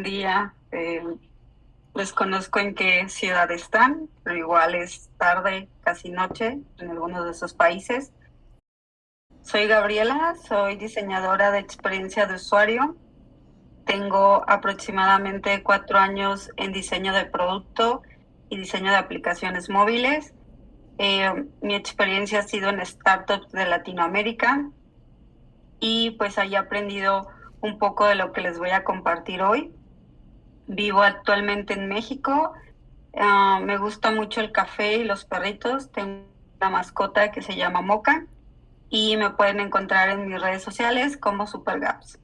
día. Desconozco en qué ciudad están, pero igual es tarde, casi noche, en algunos de esos países. Soy Gabriela, soy diseñadora de experiencia de usuario. Tengo aproximadamente 4 años en diseño de producto y diseño de aplicaciones móviles. Mi experiencia ha sido en startups de Latinoamérica y pues ahí he aprendido un poco de lo que les voy a compartir hoy. Vivo actualmente en México. Me gusta mucho el café y los perritos. Tengo una mascota que se llama Moca y me pueden encontrar en mis redes sociales como SuperGaps.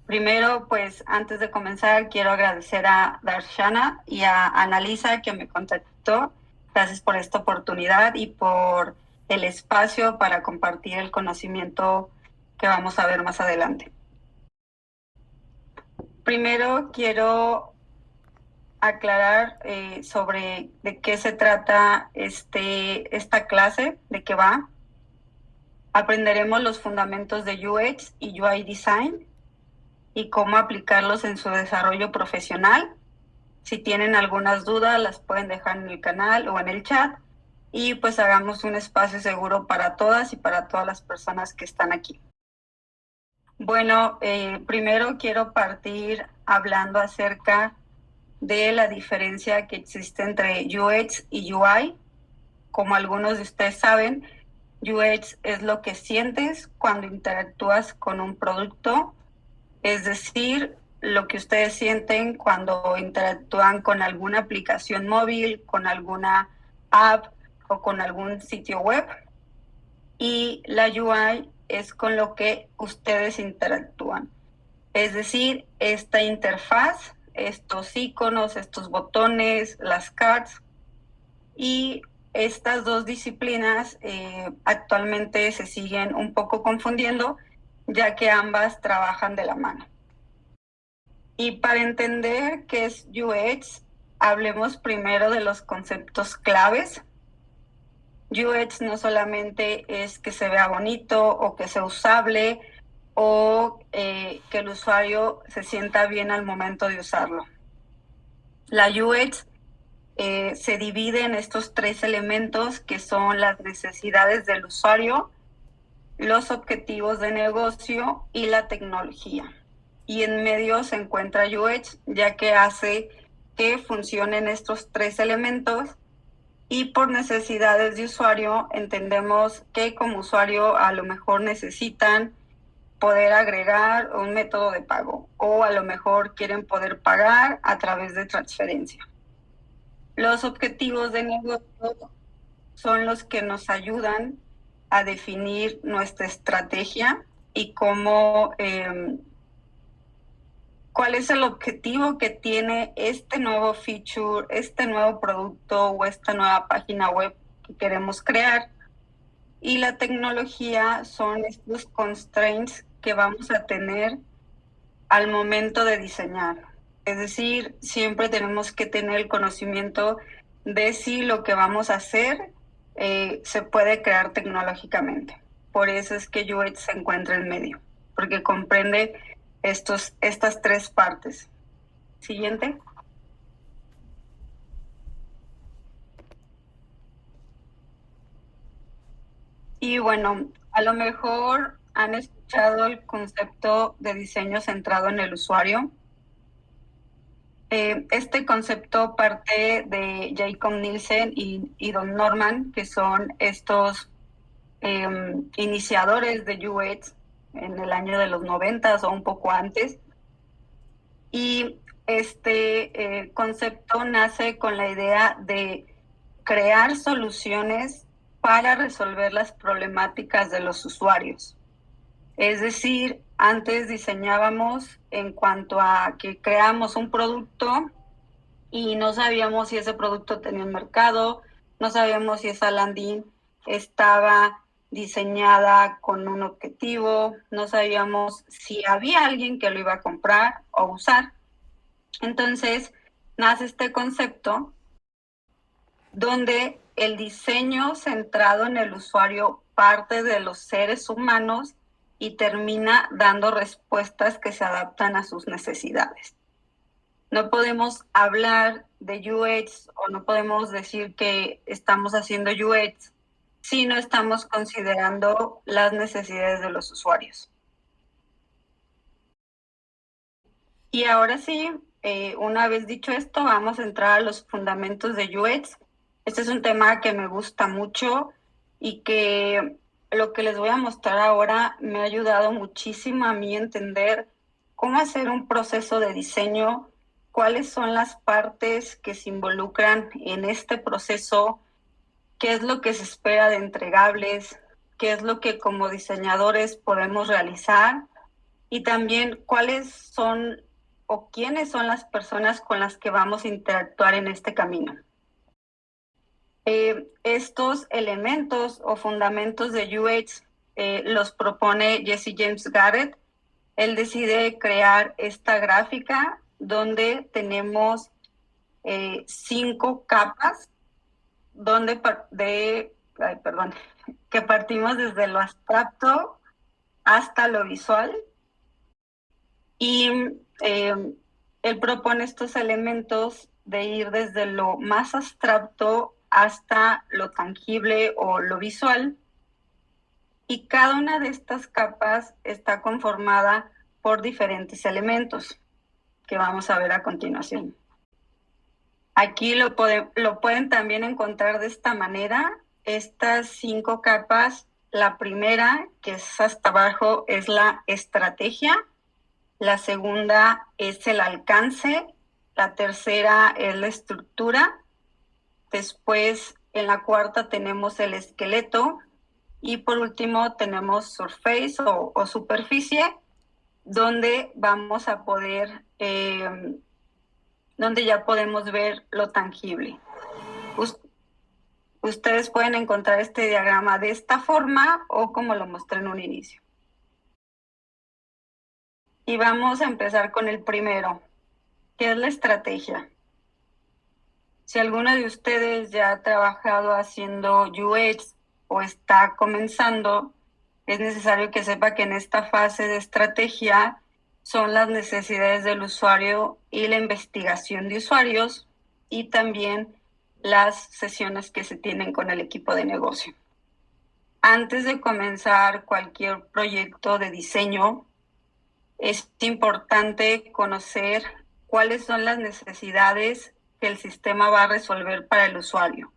Primero, pues antes de comenzar, quiero agradecer a Darshana y a Annalisa que me contactó. Gracias por esta oportunidad y por el espacio para compartir el conocimiento que vamos a ver más adelante. Primero, quiero aclarar sobre de qué se trata esta clase, de qué va. Aprenderemos los fundamentos de UX y UI Design y cómo aplicarlos en su desarrollo profesional. Si tienen algunas dudas, las pueden dejar en el canal o en el chat y pues hagamos un espacio seguro para todas y para todas las personas que están aquí. Bueno, primero quiero partir hablando acerca de la diferencia que existe entre UX y UI. Como algunos de ustedes saben, UX es lo que sientes cuando interactúas con un producto, es decir, lo que ustedes sienten cuando interactúan con alguna aplicación móvil, con alguna app o con algún sitio web. Y la UI es con lo que ustedes interactúan. Es decir, esta interfaz, estos iconos, estos botones, las cards, y estas dos disciplinas actualmente se siguen un poco confundiendo, ya que ambas trabajan de la mano. Y para entender qué es UX, hablemos primero de los conceptos claves. UX no solamente es que se vea bonito o que sea usable o que el usuario se sienta bien al momento de usarlo. La UX se divide en estos 3 elementos que son las necesidades del usuario, los objetivos de negocio y la tecnología. Y en medio se encuentra UX, ya que hace que funcionen estos 3 elementos. Y por necesidades de usuario, entendemos que como usuario a lo mejor necesitan poder agregar un método de pago o a lo mejor quieren poder pagar a través de transferencia. Los objetivos de negocio son los que nos ayudan a definir nuestra estrategia y cómo, cuál es el objetivo que tiene este nuevo feature, este nuevo producto o esta nueva página web que queremos crear. Y la tecnología son estos constraints que vamos a tener al momento de diseñar. Es decir, siempre tenemos que tener el conocimiento de si lo que vamos a hacer se puede crear tecnológicamente. Por eso es que UX se encuentra en medio, porque comprende estas 3 partes. Siguiente. Y bueno, a lo mejor han escuchado el concepto de diseño centrado en el usuario. Este concepto parte de Jacob Nielsen y Don Norman, que son estos iniciadores de UX en el año de los 90 o un poco antes. Y este concepto nace con la idea de crear soluciones para resolver las problemáticas de los usuarios. Es decir, antes diseñábamos en cuanto a que creamos un producto y no sabíamos si ese producto tenía un mercado, no sabíamos si esa landing estaba diseñada con un objetivo, no sabíamos si había alguien que lo iba a comprar o usar. Entonces, nace este concepto donde el diseño centrado en el usuario parte de los seres humanos y termina dando respuestas que se adaptan a sus necesidades. No podemos hablar de UX o no podemos decir que estamos haciendo UX si no estamos considerando las necesidades de los usuarios. Y ahora sí, una vez dicho esto, vamos a entrar a los fundamentos de UX. Este es un tema que me gusta mucho y que lo que les voy a mostrar ahora me ha ayudado muchísimo a mí a entender cómo hacer un proceso de diseño, cuáles son las partes que se involucran en este proceso, qué es lo que se espera de entregables, qué es lo que como diseñadores podemos realizar y también cuáles son o quiénes son las personas con las que vamos a interactuar en este camino. Estos elementos o fundamentos de UX los propone Jesse James Garrett. Él decide crear esta gráfica donde tenemos 5 capas que partimos desde lo abstracto hasta lo visual. Y él propone estos elementos de ir desde lo más abstracto hasta lo tangible o lo visual. Y cada una de estas capas está conformada por diferentes elementos que vamos a ver a continuación. Aquí lo pueden también encontrar de esta manera. Estas 5 capas, la primera, que es hasta abajo, es la estrategia. La segunda es el alcance, la tercera es la estructura, después en la cuarta tenemos el esqueleto y por último tenemos surface o superficie, donde vamos a poder, donde ya podemos ver lo tangible. Ustedes pueden encontrar este diagrama de esta forma o como lo mostré en un inicio. Y vamos a empezar con el primero, que es la estrategia. Si alguno de ustedes ya ha trabajado haciendo UX o está comenzando, es necesario que sepa que en esta fase de estrategia son las necesidades del usuario y la investigación de usuarios y también las sesiones que se tienen con el equipo de negocio. Antes de comenzar cualquier proyecto de diseño, es importante conocer cuáles son las necesidades que el sistema va a resolver para el usuario.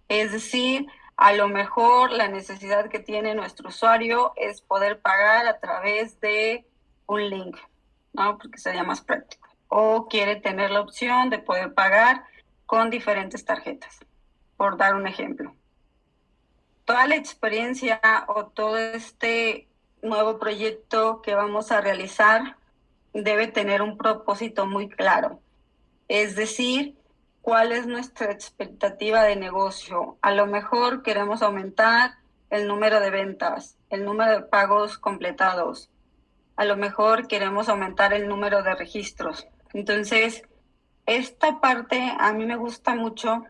Es decir, a lo mejor la necesidad que tiene nuestro usuario es poder pagar a través de un link, ¿no? Porque sería más práctico. O quiere tener la opción de poder pagar con diferentes tarjetas, por dar un ejemplo. Toda la experiencia o todo este nuevo proyecto que vamos a realizar debe tener un propósito muy claro. Es decir, ¿cuál es nuestra expectativa de negocio? A lo mejor queremos aumentar el número de ventas, el número de pagos completados. A lo mejor queremos aumentar el número de registros. Entonces, esta parte a mí me gusta mucho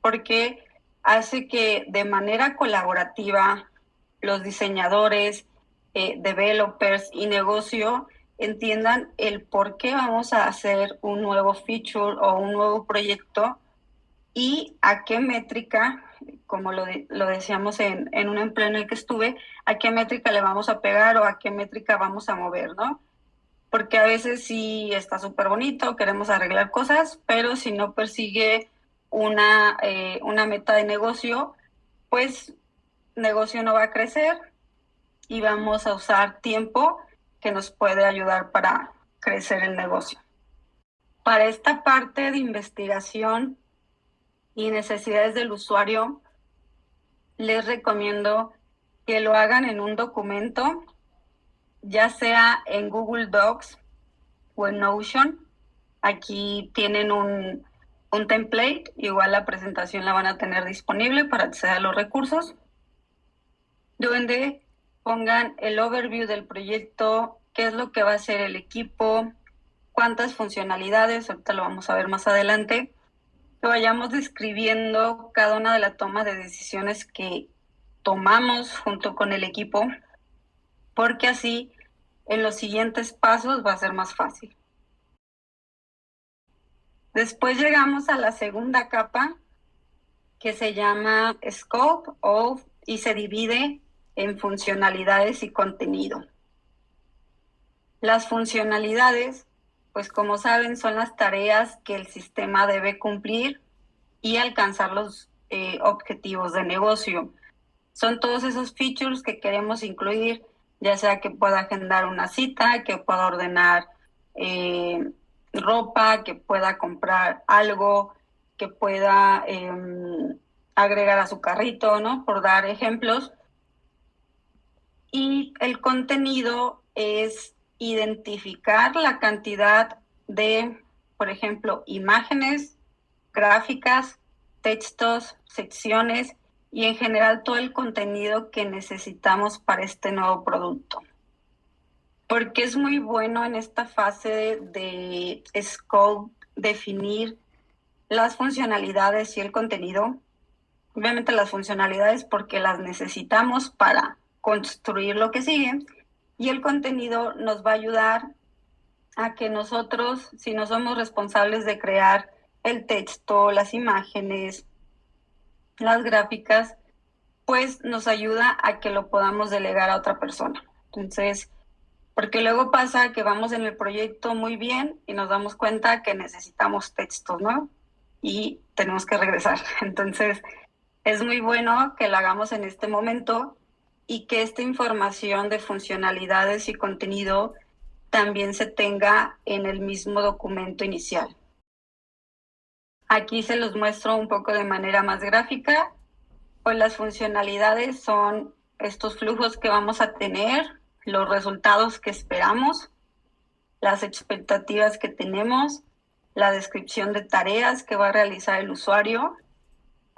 porque hace que de manera colaborativa los diseñadores, developers y negocio entiendan el por qué vamos a hacer un nuevo feature o un nuevo proyecto y a qué métrica, como lo decíamos en un empleo en el que estuve, a qué métrica le vamos a pegar o a qué métrica vamos a mover, ¿no? Porque a veces sí está súper bonito, queremos arreglar cosas, pero si no persigue una meta de negocio, pues negocio no va a crecer y vamos a usar tiempo que nos puede ayudar para crecer el negocio. Para esta parte de investigación y necesidades del usuario, les recomiendo que lo hagan en un documento, ya sea en Google Docs o en Notion. Aquí tienen un template, igual la presentación la van a tener disponible para acceder a los recursos, donde pongan el overview del proyecto, qué es lo que va a hacer el equipo, cuántas funcionalidades, ahorita lo vamos a ver más adelante, que vayamos describiendo cada una de las tomas de decisiones que tomamos junto con el equipo, porque así en los siguientes pasos va a ser más fácil. Después llegamos a la segunda capa, que se llama Scope y se divide en funcionalidades y contenido. Las funcionalidades, pues como saben, son las tareas que el sistema debe cumplir y alcanzar los objetivos de negocio. Son todos esos features que queremos incluir, ya sea que pueda agendar una cita, que pueda ordenar ropa, que pueda comprar algo, que pueda agregar a su carrito, ¿no? Por dar ejemplos. Y el contenido es identificar la cantidad de, por ejemplo, imágenes, gráficas, textos, secciones y en general todo el contenido que necesitamos para este nuevo producto. Porque es muy bueno en esta fase de scope definir las funcionalidades y el contenido. Obviamente las funcionalidades porque las necesitamos para construir lo que sigue, y el contenido nos va a ayudar a que nosotros, si no somos responsables de crear el texto, las imágenes, las gráficas, pues nos ayuda a que lo podamos delegar a otra persona. Entonces, porque luego pasa que vamos en el proyecto muy bien y nos damos cuenta que necesitamos textos, ¿no? Y tenemos que regresar. Entonces, es muy bueno que lo hagamos en este momento y que esta información de funcionalidades y contenido también se tenga en el mismo documento inicial. Aquí se los muestro un poco de manera más gráfica. Pues las funcionalidades son estos flujos que vamos a tener, los resultados que esperamos, las expectativas que tenemos, la descripción de tareas que va a realizar el usuario.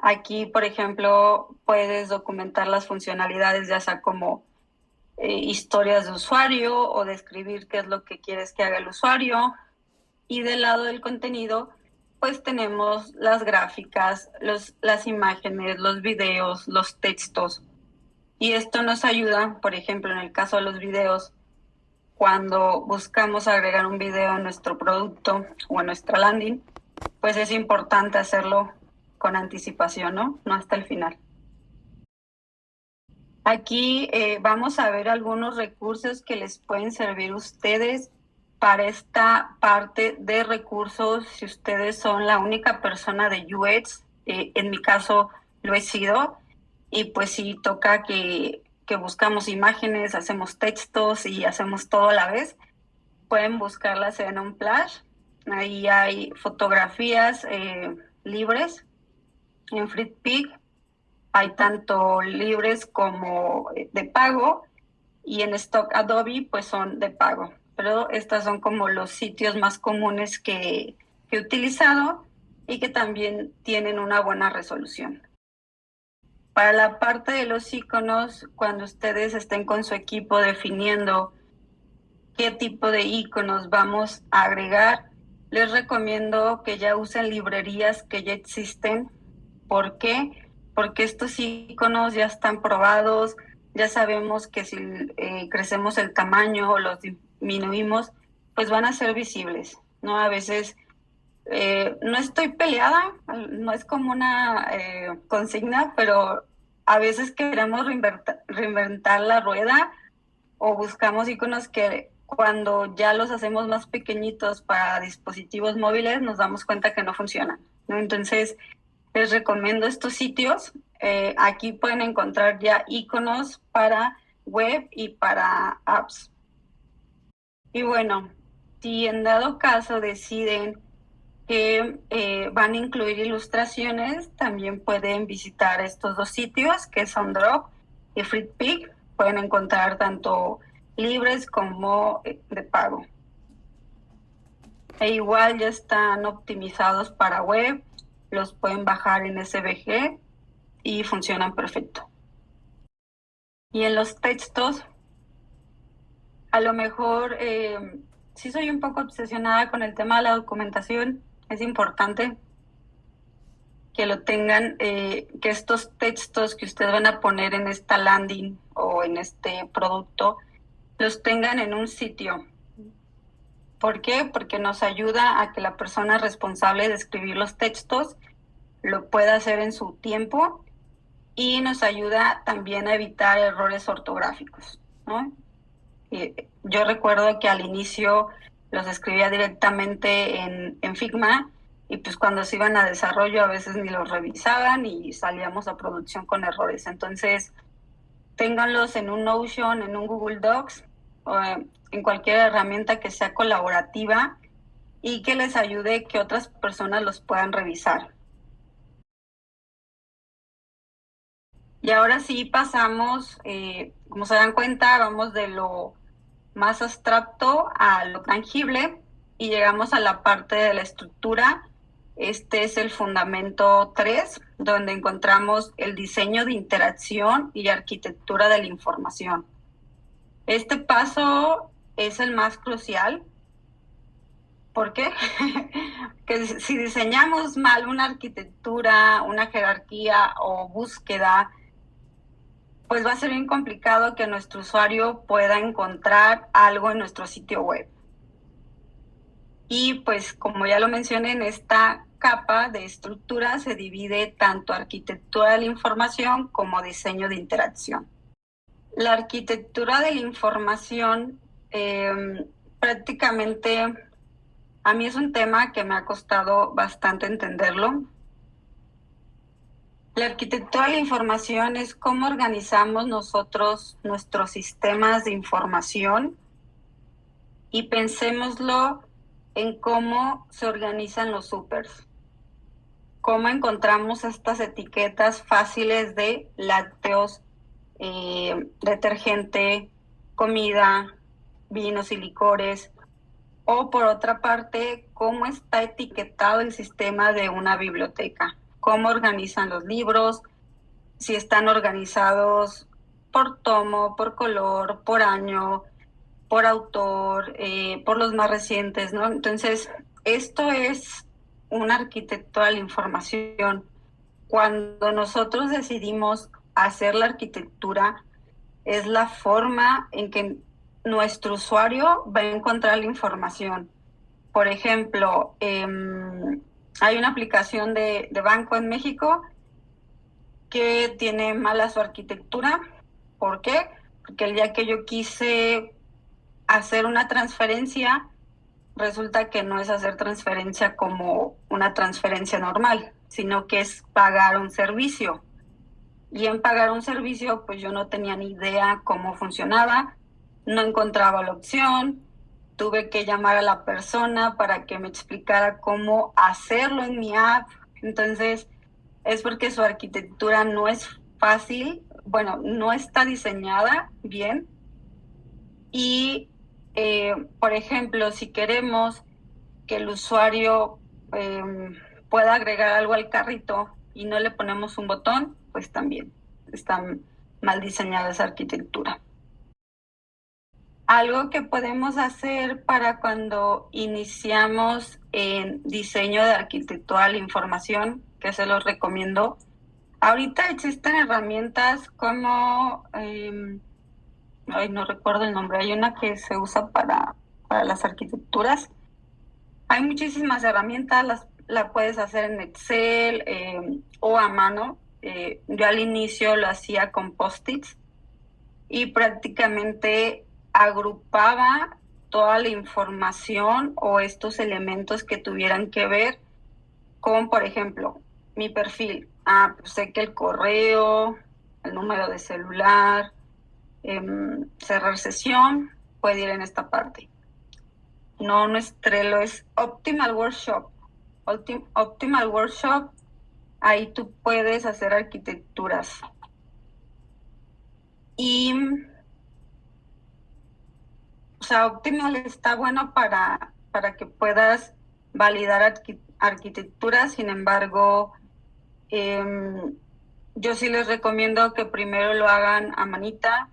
Aquí, por ejemplo, puedes documentar las funcionalidades, ya sea como historias de usuario o describir qué es lo que quieres que haga el usuario. Y del lado del contenido, pues tenemos las gráficas, las imágenes, los videos, los textos. Y esto nos ayuda, por ejemplo, en el caso de los videos, cuando buscamos agregar un video a nuestro producto o a nuestra landing, pues es importante hacerlo con anticipación, ¿no? No hasta el final. Aquí vamos a ver algunos recursos que les pueden servir a ustedes para esta parte de recursos. Si ustedes son la única persona de UX, en mi caso lo he sido, y pues sí toca que buscamos imágenes, hacemos textos y hacemos todo a la vez. Pueden buscarlas en Unsplash. Ahí hay fotografías libres en Fritpik. Hay tanto libres como de pago, y en Stock Adobe pues son de pago. Pero estos son como los sitios más comunes que he utilizado y que también tienen una buena resolución. Para la parte de los iconos, cuando ustedes estén con su equipo definiendo qué tipo de iconos vamos a agregar, les recomiendo que ya usen librerías que ya existen. ¿Por qué? Porque estos iconos ya están probados, ya sabemos que si crecemos el tamaño o los disminuimos, pues van a ser visibles, ¿no? A veces no estoy peleada, no es como una consigna, pero a veces queremos reinventar la rueda o buscamos iconos que cuando ya los hacemos más pequeñitos para dispositivos móviles nos damos cuenta que no funcionan, ¿no? Entonces, les recomiendo estos sitios. Aquí pueden encontrar ya iconos para web y para apps. Y bueno, si en dado caso deciden que van a incluir ilustraciones, también pueden visitar estos dos sitios, que son Drop y Fritpik. Pueden encontrar tanto libres como de pago. E igual ya están optimizados para web, los pueden bajar en SVG y funcionan perfecto. Y en los textos, a lo mejor sí soy un poco obsesionada con el tema de la documentación. Es importante que lo tengan, que estos textos que ustedes van a poner en esta landing o en este producto los tengan en un sitio. ¿Por qué? Porque nos ayuda a que la persona responsable de escribir los textos lo pueda hacer en su tiempo y nos ayuda también a evitar errores ortográficos, ¿no? Yo recuerdo que al inicio los escribía directamente en Figma y pues cuando se iban a desarrollo a veces ni los revisaban y salíamos a producción con errores. Entonces, ténganlos en un Notion, en un Google Docs o en cualquier herramienta que sea colaborativa y que les ayude que otras personas los puedan revisar. Y ahora sí pasamos, como se dan cuenta, vamos de lo más abstracto a lo tangible y llegamos a la parte de la estructura. Este es el fundamento 3, donde encontramos el diseño de interacción y arquitectura de la información. Este paso es el más crucial. ¿Por qué? Que si diseñamos mal una arquitectura, una jerarquía o búsqueda, pues va a ser bien complicado que nuestro usuario pueda encontrar algo en nuestro sitio web. Y pues como ya lo mencioné, en esta capa de estructura se divide tanto arquitectura de la información como diseño de interacción. La arquitectura de la información prácticamente a mí es un tema que me ha costado bastante entenderlo. La arquitectura de la información es cómo organizamos nosotros nuestros sistemas de información y pensémoslo en cómo se organizan los supers. Cómo encontramos estas etiquetas fáciles de lácteos, detergente, comida, vinos y licores. O por otra parte, cómo está etiquetado el sistema de una biblioteca. Cómo organizan los libros, si están organizados por tomo, por color, por año, por autor, por los más recientes, ¿no? Entonces, esto es una arquitectura de la información. Cuando nosotros decidimos hacer la arquitectura, es la forma en que nuestro usuario va a encontrar la información. Por ejemplo, hay una aplicación de banco en México que tiene mala su arquitectura. ¿Por qué? Porque el día que yo quise hacer una transferencia, resulta que no es hacer transferencia como una transferencia normal, sino que es pagar un servicio. Y en pagar un servicio, pues yo no tenía ni idea cómo funcionaba, no encontraba la opción, tuve que llamar a la persona para que me explicara cómo hacerlo en mi app. Entonces, es porque su arquitectura no es fácil, bueno, no está diseñada bien. Y, por ejemplo, si queremos que el usuario pueda agregar algo al carrito y no le ponemos un botón, pues también está mal diseñada esa arquitectura. Algo que podemos hacer para cuando iniciamos en diseño de arquitectura de la información, que se los recomiendo. Ahorita existen herramientas como, no recuerdo el nombre, hay una que se usa para las arquitecturas. Hay muchísimas herramientas, la puedes hacer en Excel o a mano. Yo al inicio lo hacía con post-its y prácticamente agrupaba toda la información o estos elementos que tuvieran que ver con, por ejemplo, mi perfil. Pues sé que el correo, el número de celular, cerrar sesión, puede ir en esta parte. No es Trello, es Optimal Workshop. Optimal Workshop, ahí tú puedes hacer arquitecturas. Y, o sea, Optimal está bueno para que puedas validar arquitecturas, sin embargo, yo sí les recomiendo que primero lo hagan a manita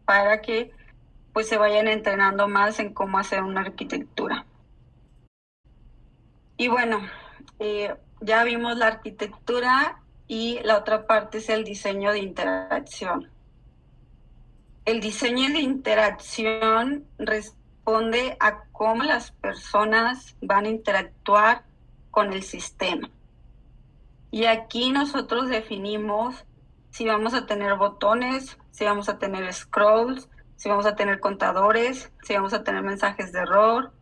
para que pues se vayan entrenando más en cómo hacer una arquitectura. Y bueno, ya vimos la arquitectura y la otra parte es el diseño de interacción. el diseño de interacción responde a cómo las personas van a interactuar con el sistema. Y aquí nosotros definimos si vamos a tener botones, si vamos a tener scrolls, si vamos a tener contadores, si vamos a tener mensajes de error,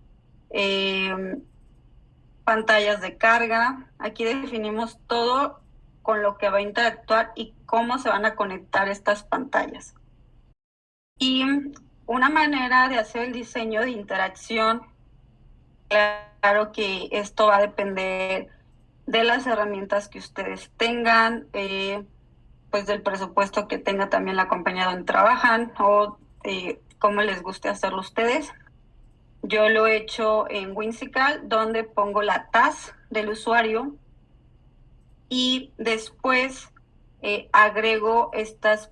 pantallas de carga. Aquí definimos todo con lo que va a interactuar y cómo se van a conectar estas pantallas. Y una manera de hacer el diseño de interacción, claro que esto va a depender de las herramientas que ustedes tengan, pues del presupuesto que tenga también la compañía donde trabajan o cómo les guste hacerlo ustedes. Yo lo he hecho en Whimsical, donde pongo la TAS del usuario y después agrego estas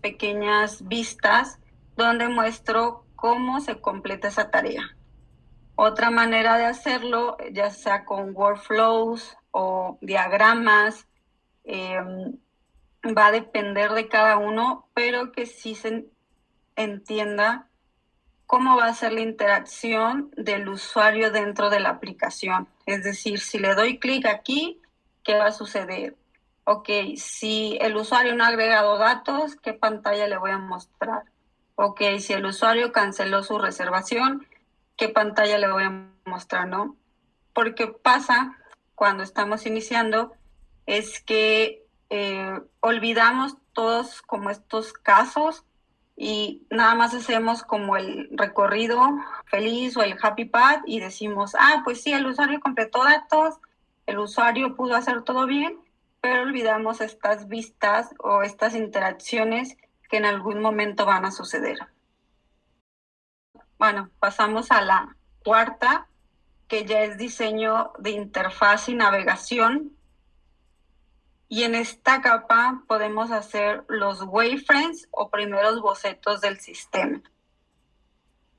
pequeñas vistas donde muestro cómo se completa esa tarea. Otra manera de hacerlo, ya sea con workflows o diagramas, va a depender de cada uno, pero que sí se entienda cómo va a ser la interacción del usuario dentro de la aplicación. Es decir, si le doy clic aquí, ¿qué va a suceder? Ok, si el usuario no ha agregado datos, ¿qué pantalla le voy a mostrar? Ok, si el usuario canceló su reservación, ¿qué pantalla le voy a mostrar, no? Porque pasa cuando estamos iniciando es que olvidamos todos como estos casos y nada más hacemos como el recorrido feliz o el happy path y decimos, pues sí, el usuario completó datos, el usuario pudo hacer todo bien, pero olvidamos estas vistas o estas interacciones que en algún momento van a suceder. Bueno, pasamos a la cuarta, que ya es diseño de interfaz y navegación. Y en esta capa podemos hacer los wireframes o primeros bocetos del sistema.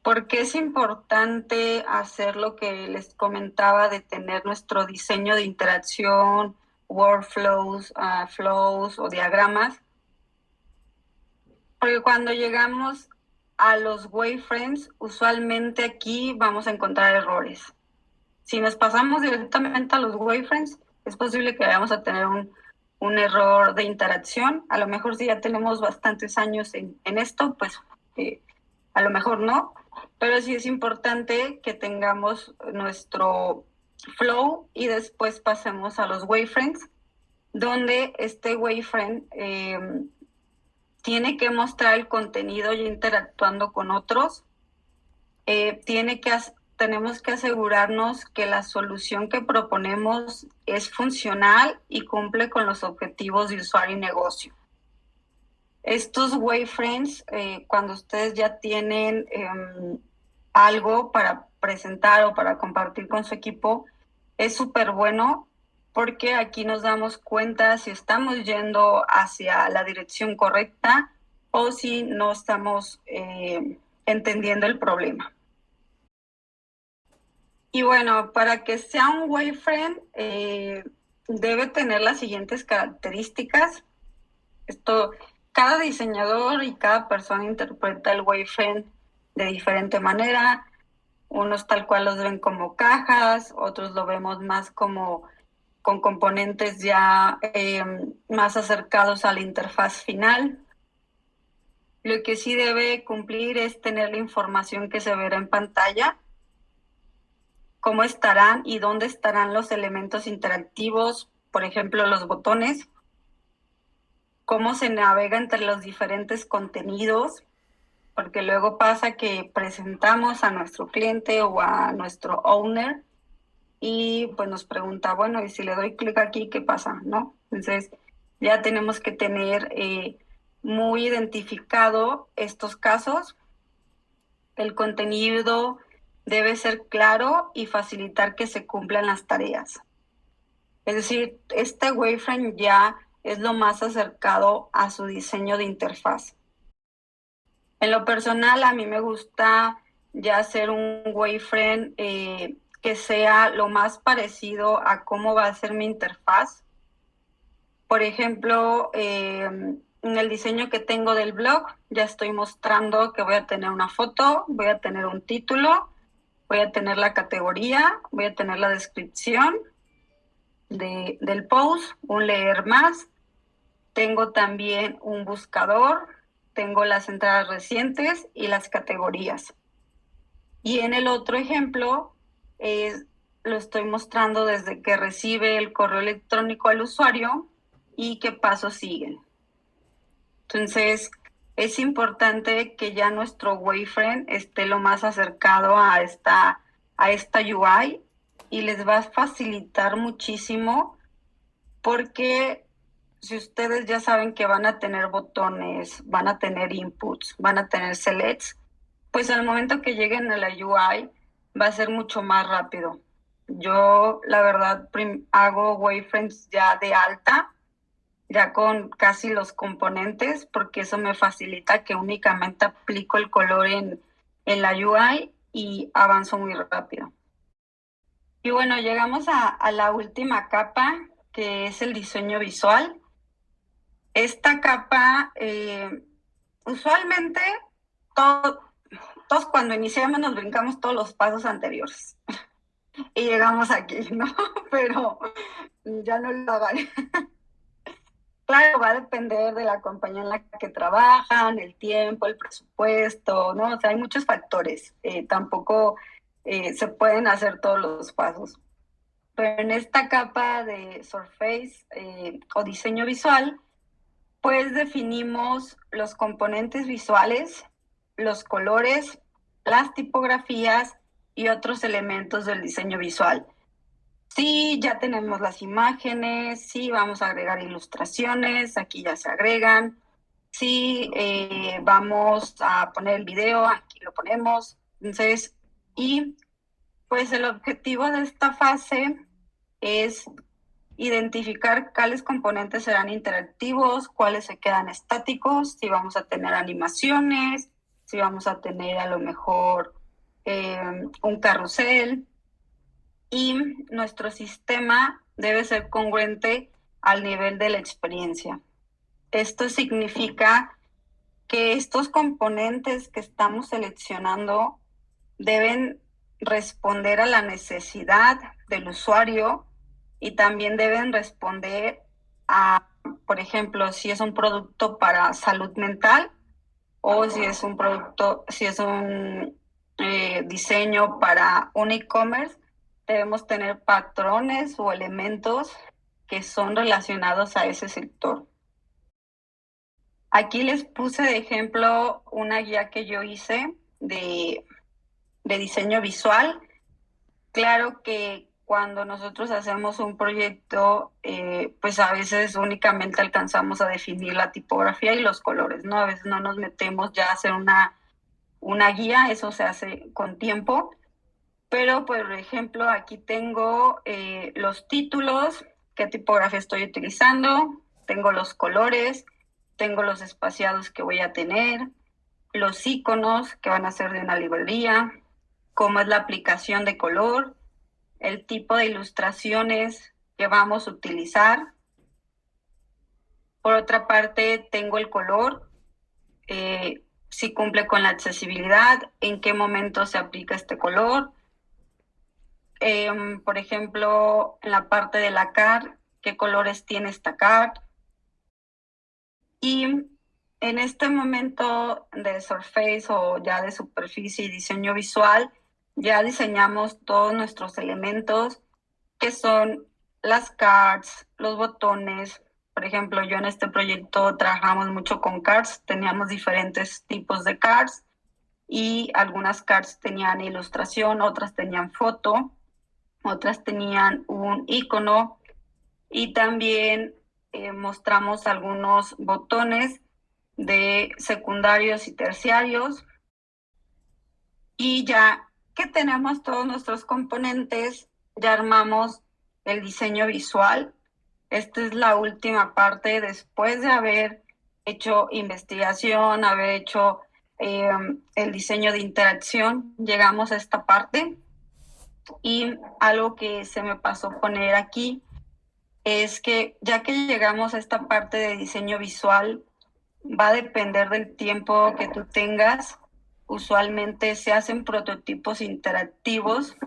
¿Por qué es importante hacer lo que les comentaba de tener nuestro diseño de interacción, workflows, flows o diagramas? Porque cuando llegamos a los wireframes, usualmente aquí vamos a encontrar errores. Si nos pasamos directamente a los wireframes, es posible que vayamos a tener un error de interacción. A lo mejor si ya tenemos bastantes años en esto, pues a lo mejor no, pero sí es importante que tengamos nuestro flow y después pasemos a los wireframes, donde este wireframe tiene que mostrar el contenido y interactuando con otros. Tenemos que asegurarnos que la solución que proponemos es funcional y cumple con los objetivos de usuario y negocio. Estos wireframes, cuando ustedes ya tienen algo para presentar o para compartir con su equipo, es súper bueno porque aquí nos damos cuenta si estamos yendo hacia la dirección correcta o si no estamos entendiendo el problema. Y bueno, para que sea un wireframe, debe tener las siguientes características. Cada diseñador y cada persona interpreta el wireframe de diferente manera. Unos tal cual los ven como cajas, otros lo vemos más como con componentes ya más acercados a la interfaz final. Lo que sí debe cumplir es tener la información que se verá en pantalla, cómo estarán y dónde estarán los elementos interactivos, por ejemplo, los botones, cómo se navega entre los diferentes contenidos, porque luego pasa que presentamos a nuestro cliente o a nuestro owner y pues nos pregunta, bueno, y si le doy clic aquí, ¿qué pasa? ¿No? Entonces ya tenemos que tener muy identificado estos casos. El contenido debe ser claro y facilitar que se cumplan las tareas. Es decir, este wireframe ya es lo más acercado a su diseño de interfaz. En lo personal, a mí me gusta ya hacer un wireframe que sea lo más parecido a cómo va a ser mi interfaz. Por ejemplo, en el diseño que tengo del blog, ya estoy mostrando que voy a tener una foto, voy a tener un título, voy a tener la categoría, voy a tener la descripción del post, un leer más. Tengo también un buscador, tengo las entradas recientes y las categorías. Y en el otro ejemplo, lo estoy mostrando desde que recibe el correo electrónico al usuario y qué pasos siguen. Entonces, es importante que ya nuestro Wayframe esté lo más acercado a esta UI y les va a facilitar muchísimo porque si ustedes ya saben que van a tener botones, van a tener inputs, van a tener selects, pues al momento que lleguen a la UI va a ser mucho más rápido. Yo, la verdad, hago Wayframes ya de alta, ya con casi los componentes, porque eso me facilita que únicamente aplico el color en la UI y avanzo muy rápido. Y bueno, llegamos a la última capa, que es el diseño visual. Esta capa, usualmente todos cuando iniciamos nos brincamos todos los pasos anteriores y llegamos aquí, ¿no? Pero ya no lo hagan. Claro, va a depender de la compañía en la que trabajan, el tiempo, el presupuesto, ¿no? O sea, hay muchos factores. Tampoco se pueden hacer todos los pasos. Pero en esta capa de Surface o diseño visual, pues definimos los componentes visuales, los colores, las tipografías y otros elementos del diseño visual. Sí, ya tenemos las imágenes, sí, vamos a agregar ilustraciones, aquí ya se agregan. Sí, vamos a poner el video, aquí lo ponemos. Entonces, y pues el objetivo de esta fase es identificar cuáles componentes serán interactivos, cuáles se quedan estáticos, si vamos a tener animaciones, si vamos a tener a lo mejor un carrusel. Y nuestro sistema debe ser congruente al nivel de la experiencia. Esto significa que estos componentes que estamos seleccionando deben responder a la necesidad del usuario y también deben responder a, por ejemplo, si es un producto para salud mental o si es un producto, si es un diseño para un e-commerce, debemos tener patrones o elementos que son relacionados a ese sector. Aquí les puse de ejemplo una guía que yo hice de diseño visual. Claro que cuando nosotros hacemos un proyecto, pues a veces únicamente alcanzamos a definir la tipografía y los colores, ¿no? A veces no nos metemos ya a hacer una guía, eso se hace con tiempo. Pero, por ejemplo, aquí tengo los títulos, qué tipografía estoy utilizando, tengo los colores, tengo los espaciados que voy a tener, los iconos que van a ser de una librería, cómo es la aplicación de color, el tipo de ilustraciones que vamos a utilizar. Por otra parte, tengo el color, si cumple con la accesibilidad, en qué momento se aplica este color. Por ejemplo, en la parte de la card, qué colores tiene esta card. Y en este momento de Surface o ya de superficie y diseño visual, ya diseñamos todos nuestros elementos, que son las cards, los botones. Por ejemplo, yo en este proyecto trabajamos mucho con cards, teníamos diferentes tipos de cards y algunas cards tenían ilustración, otras tenían foto, otras tenían un icono y también mostramos algunos botones de secundarios y terciarios. Y ya que tenemos todos nuestros componentes, ya armamos el diseño visual. Esta es la última parte después de haber hecho investigación, haber hecho el diseño de interacción. Llegamos a esta parte y algo que se me pasó poner aquí es que ya que llegamos a esta parte de diseño visual, va a depender del tiempo que tú tengas. Usualmente se hacen prototipos interactivos.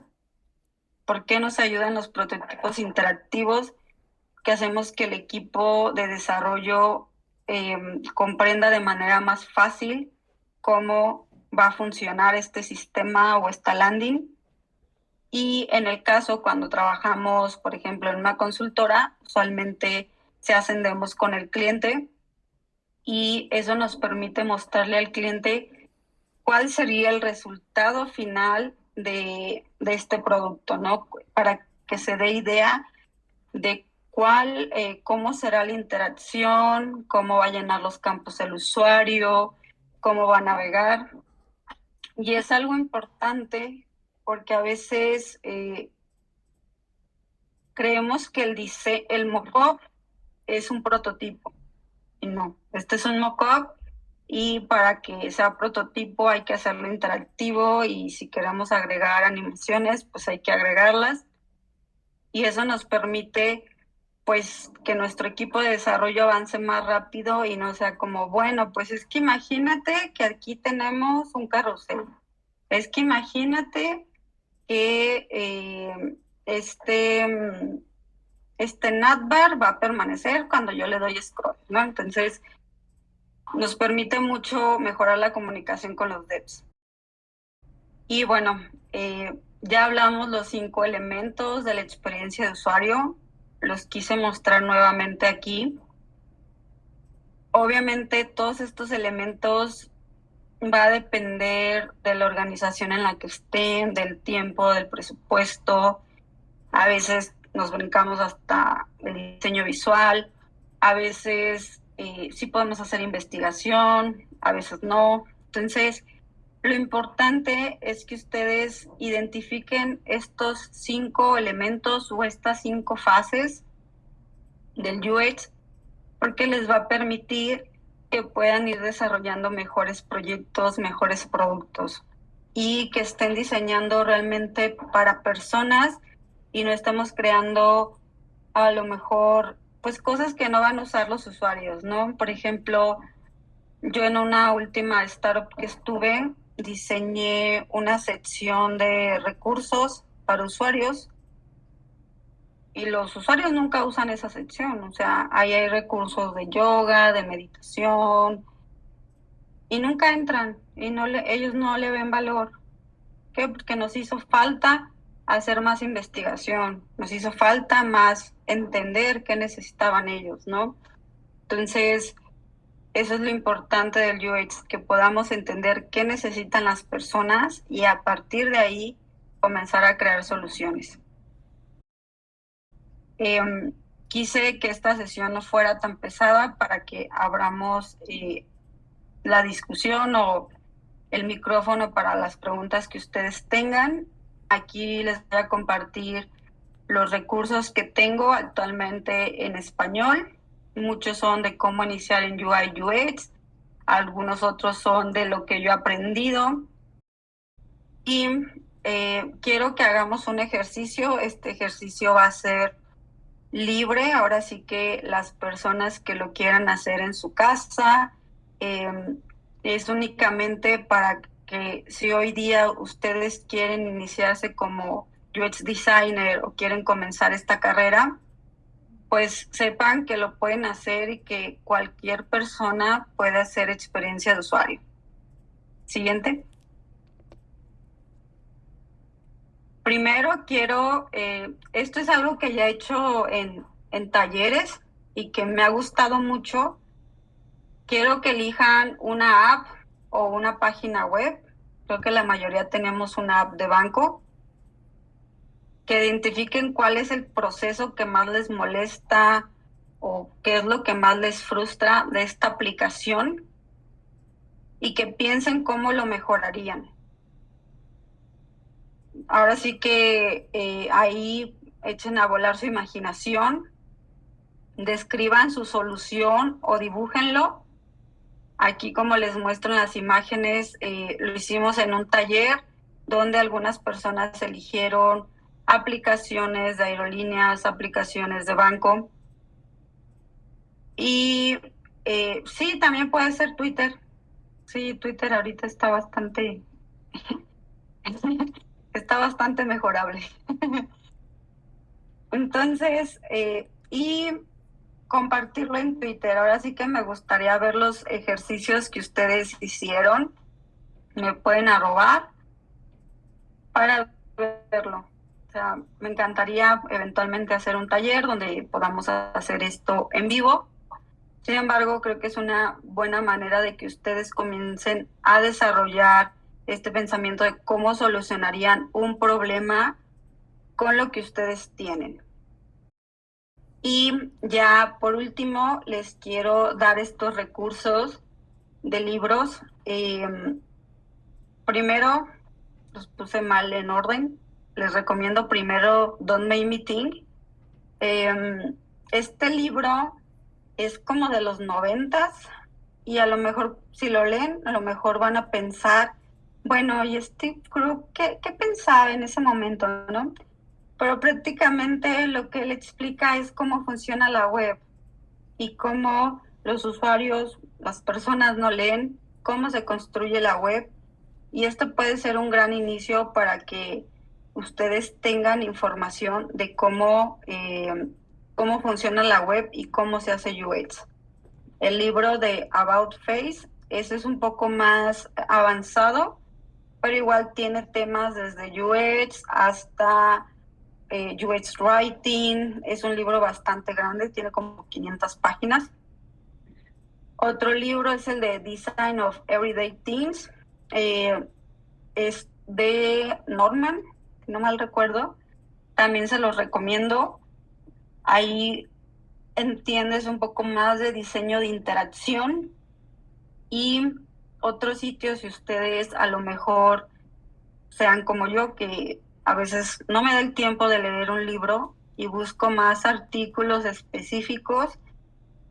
¿Por qué nos ayudan los prototipos interactivos? Que hacemos que el equipo de desarrollo comprenda de manera más fácil cómo va a funcionar este sistema o esta landing. Y en el caso cuando trabajamos, por ejemplo, en una consultora, usualmente se hacen demos con el cliente y eso nos permite mostrarle al cliente cuál sería el resultado final de este producto, ¿no? Para que se dé idea de cómo será la interacción, cómo va a llenar los campos el usuario, cómo va a navegar. Y es algo importante porque a veces creemos que el mock-up es un prototipo. Y no, este es un mock-up y para que sea prototipo hay que hacerlo interactivo y si queremos agregar animaciones, pues hay que agregarlas. Y eso nos permite pues que nuestro equipo de desarrollo avance más rápido y no sea como, bueno, pues es que imagínate que aquí tenemos un carrusel. Es que imagínate que este navbar va a permanecer cuando yo le doy scroll, ¿no? Entonces, nos permite mucho mejorar la comunicación con los devs. Y bueno, ya hablamos los 5 elementos de la experiencia de usuario. Los quise mostrar nuevamente aquí. Obviamente, todos estos elementos va a depender de la organización en la que estén, del tiempo, del presupuesto. A veces nos brincamos hasta el diseño visual, a veces sí podemos hacer investigación, a veces no. Entonces, lo importante es que ustedes identifiquen estos 5 elementos o estas 5 fases del UX porque les va a permitir que puedan ir desarrollando mejores proyectos, mejores productos y que estén diseñando realmente para personas y no estamos creando a lo mejor pues cosas que no van a usar los usuarios, ¿no? Por ejemplo, yo en una última startup que estuve diseñé una sección de recursos para usuarios y los usuarios nunca usan esa sección, o sea, ahí hay recursos de yoga, de meditación y nunca entran y ellos no le ven valor. ¿Qué? Porque nos hizo falta hacer más investigación, nos hizo falta más entender qué necesitaban ellos, ¿no? Entonces, eso es lo importante del UX, que podamos entender qué necesitan las personas y a partir de ahí comenzar a crear soluciones. Quise que esta sesión no fuera tan pesada para que abramos la discusión o el micrófono para las preguntas que ustedes tengan. Aquí les voy a compartir los recursos que tengo actualmente en español. Muchos son de cómo iniciar en UI UX, algunos otros son de lo que yo he aprendido. Y quiero que hagamos un ejercicio. Este ejercicio va a ser libre, ahora sí que las personas que lo quieran hacer en su casa, es únicamente para que si hoy día ustedes quieren iniciarse como UX designer o quieren comenzar esta carrera, pues sepan que lo pueden hacer y que cualquier persona puede hacer experiencia de usuario. Siguiente. Primero quiero, esto es algo que ya he hecho en talleres y que me ha gustado mucho. Quiero que elijan una app o una página web. Creo que la mayoría tenemos una app de banco. Que identifiquen cuál es el proceso que más les molesta o qué es lo que más les frustra de esta aplicación y que piensen cómo lo mejorarían. Ahora sí que ahí echen a volar su imaginación, describan su solución o dibújenlo. Aquí, como les muestro en las imágenes, lo hicimos en un taller donde algunas personas eligieron aplicaciones de aerolíneas, aplicaciones de banco. Y Sí, también puede ser Twitter. Sí, Twitter ahorita está bastante, está bastante mejorable. Entonces, y compartirlo en Twitter. Ahora sí que me gustaría ver los ejercicios que ustedes hicieron. Me pueden arrobar para verlo. O sea, me encantaría eventualmente hacer un taller donde podamos hacer esto en vivo. Sin embargo, creo que es una buena manera de que ustedes comiencen a desarrollar este pensamiento de cómo solucionarían un problema con lo que ustedes tienen. Y ya por último, les quiero dar estos recursos de libros. Primero, los puse mal en orden. Les recomiendo primero Don't Make Me Think. Este libro es como de los 90 y a lo mejor si lo leen, a lo mejor van a pensar, bueno, ¿y Steve Krug qué pensaba en ese momento, no? Pero prácticamente lo que él explica es cómo funciona la web y cómo los usuarios, las personas no leen, cómo se construye la web. Y esto puede ser un gran inicio para que ustedes tengan información de cómo funciona la web y cómo se hace UX. El libro de About Face, ese es un poco más avanzado, pero igual tiene temas desde UX hasta UX Writing. Es un libro bastante grande, tiene como 500 páginas. Otro libro es el de Design of Everyday Things. Es de Norman, si no mal recuerdo. También se los recomiendo. Ahí entiendes un poco más de diseño de interacción. Y otro sitio, si ustedes a lo mejor sean como yo, que a veces no me da el tiempo de leer un libro y busco más artículos específicos,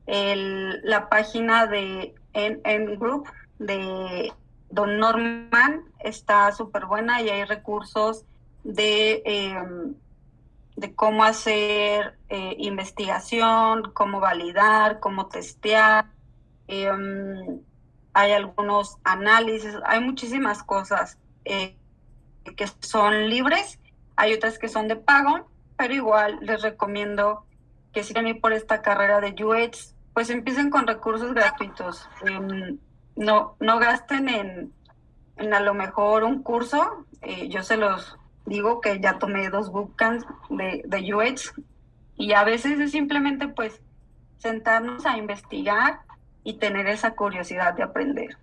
la página de NN Group de Don Norman está súper buena y hay recursos de cómo hacer investigación, cómo validar, cómo testear. Hay algunos análisis, hay muchísimas cosas que son libres, hay otras que son de pago, pero igual les recomiendo que si quieren ir por esta carrera de UX, pues empiecen con recursos gratuitos. No gasten en a lo mejor un curso. Yo se los digo que ya tomé 2 bootcamps de UX y a veces es simplemente pues sentarnos a investigar y tener esa curiosidad de aprender.